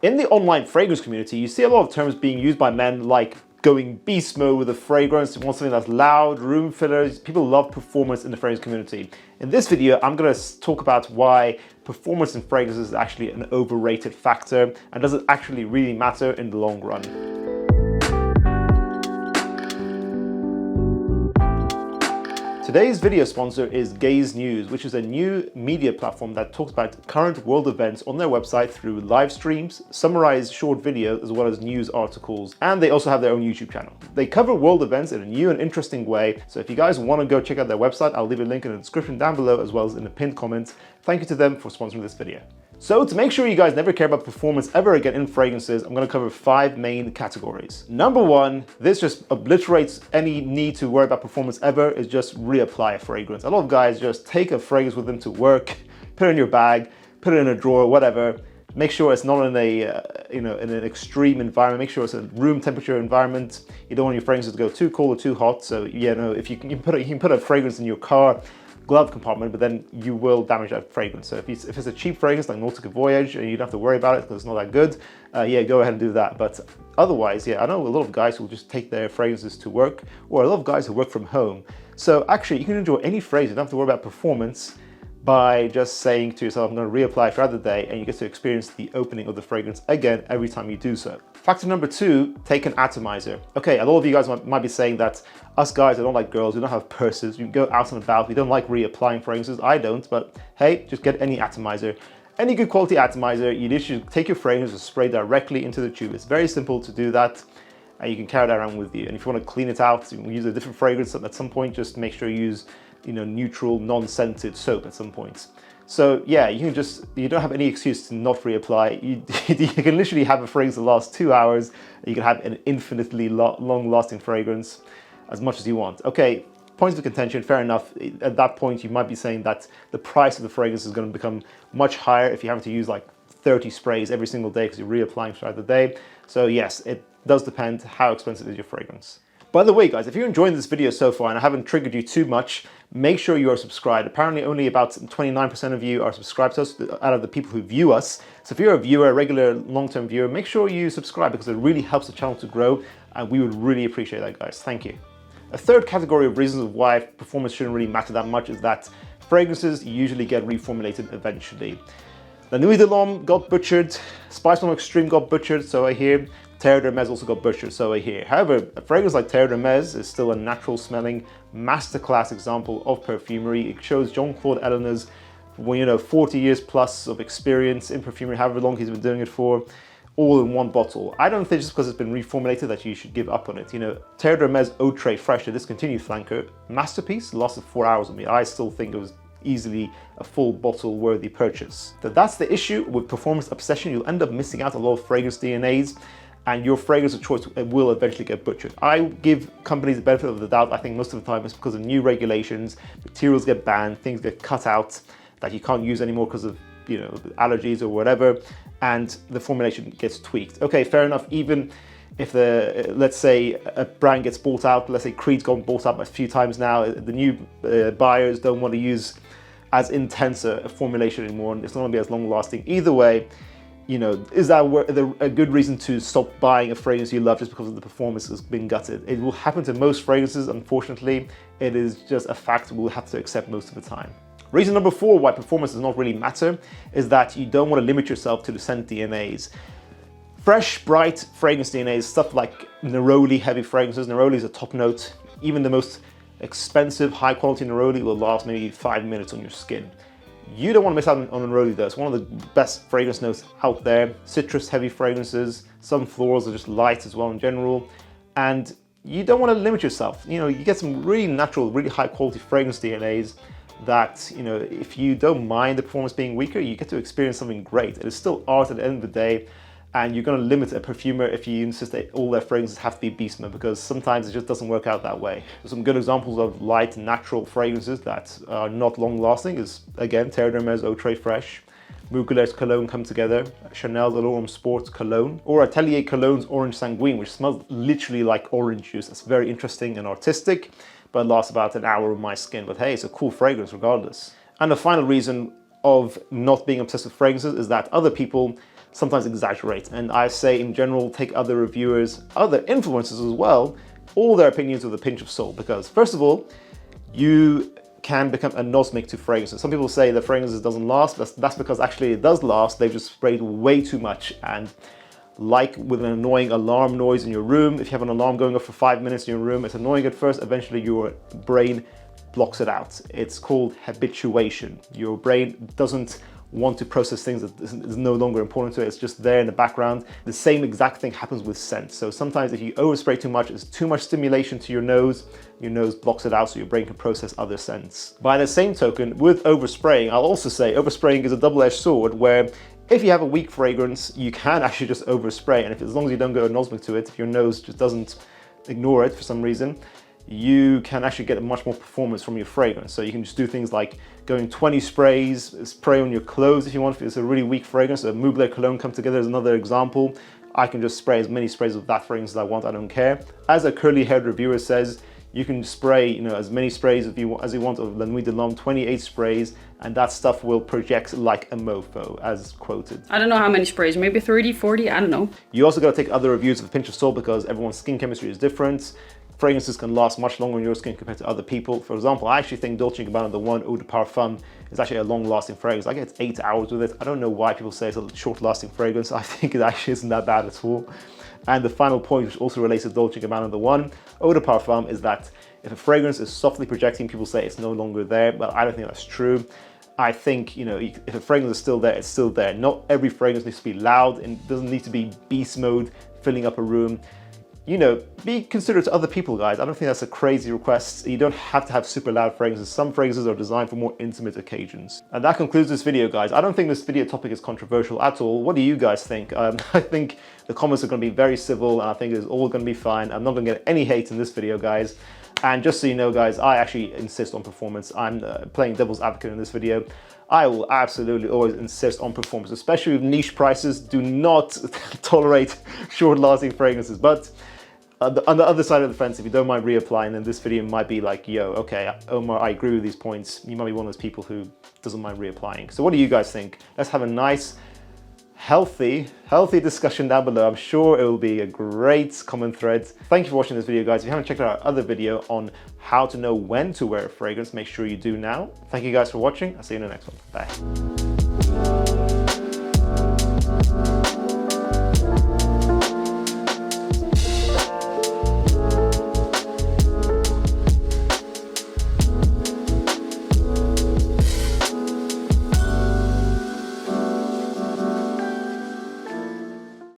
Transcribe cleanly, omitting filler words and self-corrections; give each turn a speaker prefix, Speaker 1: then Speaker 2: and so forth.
Speaker 1: In the online fragrance community, you see a lot of terms being used by men like going beast mode with a fragrance. You want something that's loud, room fillers. People love performance in the fragrance community. In this video, I'm going to talk about why performance in fragrances is actually an overrated factor and does it actually really matter in the long run. Today's video sponsor is Gaze News, which is a new media platform that talks about current world events on their website through live streams, summarized short videos, as well as news articles, and they also have their own YouTube channel. They cover world events in a new and interesting way, so if you guys want to go check out their website, I'll leave a link in the description down below as well as in the pinned comments. Thank you to them for sponsoring this video. So to make sure you guys never care about performance ever again in fragrances, I'm going to cover 5 main categories. Number 1, this just obliterates any need to worry about performance ever, is just reapply a fragrance. A lot of guys just take a fragrance with them to work, put it in your bag, put it in a drawer, whatever. Make sure it's not in a in an extreme environment. Make sure it's a room temperature environment. You don't want your fragrances to go too cold or too hot. So if you can put a fragrance in your car glove compartment, but then you will damage that fragrance. So if it's a cheap fragrance like Nautica Voyage, and you don't have to worry about it because it's not that good, yeah, go ahead and do that. But otherwise, yeah, I know a lot of guys who just take their fragrances to work, or a lot of guys who work from home. So actually, you can enjoy any fragrance. You don't have to worry about performance by just saying to yourself, I'm going to reapply throughout the day, and you get to experience the opening of the fragrance again every time you do so. Factor number 2, take an atomizer. Okay, a lot of you guys might be saying that us guys, I don't like girls, we don't have purses, we can go out and about, we don't like reapplying fragrances. I don't, but hey, just get any atomizer. Any good quality atomizer, you literally take your fragrance and spray directly into the tube. It's very simple to do that, and you can carry that around with you. And if you want to clean it out, you can use a different fragrance at some point, just make sure you use neutral, non-scented soap at some point. So yeah, you don't have any excuse to not reapply. You can literally have a fragrance that lasts 2 hours. You can have an infinitely long-lasting fragrance as much as you want. Okay, points of contention, fair enough. At that point, you might be saying that the price of the fragrance is going to become much higher if you have to use like 30 sprays every single day because you're reapplying throughout the day. So yes, it does depend how expensive is your fragrance. By the way, guys, if you're enjoying this video so far and I haven't triggered you too much, make sure you are subscribed. Apparently only about 29% of you are subscribed to us out of the people who view us. So if you're a viewer, a regular long-term viewer, make sure you subscribe because it really helps the channel to grow, and we would really appreciate that, guys. Thank you. A third category of reasons why performance shouldn't really matter that much is that fragrances usually get reformulated eventually. The Nuit got butchered, Spicebomb Extreme got butchered, so I hear. Terre D'Hermes also got butchered, so I hear. However, a fragrance like Terre D'Hermes is still a natural smelling masterclass example of perfumery. It shows Jean-Claude Ellen's 40 years plus of experience in perfumery, however long he's been doing it for, all in one bottle. I don't think just because it's been reformulated that you should give up on it. Terre D'Hermes Fraiche, a discontinued flanker, masterpiece, lasted 4 hours with me. I still think it was easily a full bottle worthy purchase. That's the issue with performance obsession. You'll end up missing out on a lot of fragrance DNAs, and your fragrance of choice will eventually get butchered. I give companies the benefit of the doubt. I think most of the time it's because of new regulations, materials get banned, things get cut out that you can't use anymore because of allergies or whatever, and the formulation gets tweaked. Okay, fair enough. Even if let's say a brand gets bought out, let's say Creed's gotten bought out a few times now, the new buyers don't want to use as intense a formulation anymore, and it's not going to be as long lasting. Either way, is that a good reason to stop buying a fragrance you love just because of the performance has been gutted? It will happen to most fragrances, unfortunately. It is just a fact we'll have to accept most of the time. Reason number 4 why performance does not really matter is that you don't want to limit yourself to the scent DNAs. Fresh, bright fragrance DNAs, stuff like neroli heavy fragrances. Neroli is a top note. Even the most expensive, high quality neroli will last maybe 5 minutes on your skin. You don't want to miss out on neroli though. It's one of the best fragrance notes out there. Citrus heavy fragrances, some florals are just light as well in general. And you don't want to limit yourself. You get some really natural, really high quality fragrance DNAs that, if you don't mind the performance being weaker, you get to experience something great. It is still art at the end of the day. And you're going to limit a perfumer if you insist that all their fragrances have to be beast mode, because sometimes it just doesn't work out that way. Some good examples of light, natural fragrances that are not long lasting is, again, Terre D'Hermes Fraiche, Mugler's Cologne come together, Chanel's Allure Sport Cologne, or Atelier Cologne's Orange Sanguine, which smells literally like orange juice. It's very interesting and artistic, but lasts about an hour on my skin. But hey, it's a cool fragrance regardless. And the final reason of not being obsessed with fragrances is that other people sometimes exaggerate. And I say in general, take other reviewers, other influencers as well, all their opinions with a pinch of salt, because first of all, you can become anosmic to fragrances. Some people say the fragrances doesn't last, but that's because actually it does last. They've just sprayed way too much. And like with an annoying alarm noise in your room, if you have an alarm going off for 5 minutes in your room, it's annoying at first, eventually your brain blocks it out. It's called habituation. Your brain doesn't want to process things that is no longer important to it. It's just there in the background. The same exact thing happens with scent. So sometimes if you overspray too much, it's too much stimulation to your nose blocks it out so your brain can process other scents. By the same token, with overspraying, I'll also say overspraying is a double-edged sword where if you have a weak fragrance, you can actually just overspray. And as long as you don't go anosmic to it, if your nose just doesn't ignore it for some reason, you can actually get much more performance from your fragrance. So you can just do things like going 20 sprays, spray on your clothes if you want, if it's a really weak fragrance. So Mugler Cologne Come Together is another example. I can just spray as many sprays of that fragrance as I want, I don't care. As a curly-haired reviewer says, you can spray, as many sprays as you want of La Nuit de l'Homme, 28 sprays, and that stuff will project like a mofo, as quoted.
Speaker 2: I don't know how many sprays, maybe 30, 40, I don't know.
Speaker 1: You also got to take other reviews with a pinch of salt because everyone's skin chemistry is different. Fragrances can last much longer on your skin compared to other people. For example, I actually think Dolce & Gabbana The One Eau de Parfum is actually a long-lasting fragrance. I get 8 hours with it. I don't know why people say it's a short-lasting fragrance. I think it actually isn't that bad at all. And the final point, which also relates to Dolce & Gabbana The One Eau de Parfum, is that if a fragrance is softly projecting, people say it's no longer there, but I don't think that's true. I think, if a fragrance is still there, it's still there. Not every fragrance needs to be loud and doesn't need to be beast mode, filling up a room. Be considerate to other people, guys. I don't think that's a crazy request. You don't have to have super loud fragrances. Some fragrances are designed for more intimate occasions. And that concludes this video, guys. I don't think this video topic is controversial at all. What do you guys think? I think the comments are going to be very civil, and I think it's all going to be fine. I'm not going to get any hate in this video, guys. And just so you know, guys, I actually insist on performance. I'm playing devil's advocate in this video. I will absolutely always insist on performance, especially with niche prices. Do not tolerate short-lasting fragrances. But on the other side of the fence, if you don't mind reapplying, then this video might be like, yo, okay, Omar, I agree with these points. You might be one of those people who doesn't mind reapplying. So what do you guys think? Let's have a nice, healthy discussion down below. I'm sure it will be a great common thread. Thank you for watching this video, guys. If you haven't checked out our other video on how to know when to wear a fragrance, make sure you do now. Thank you guys for watching. I'll see you in the next one. Bye.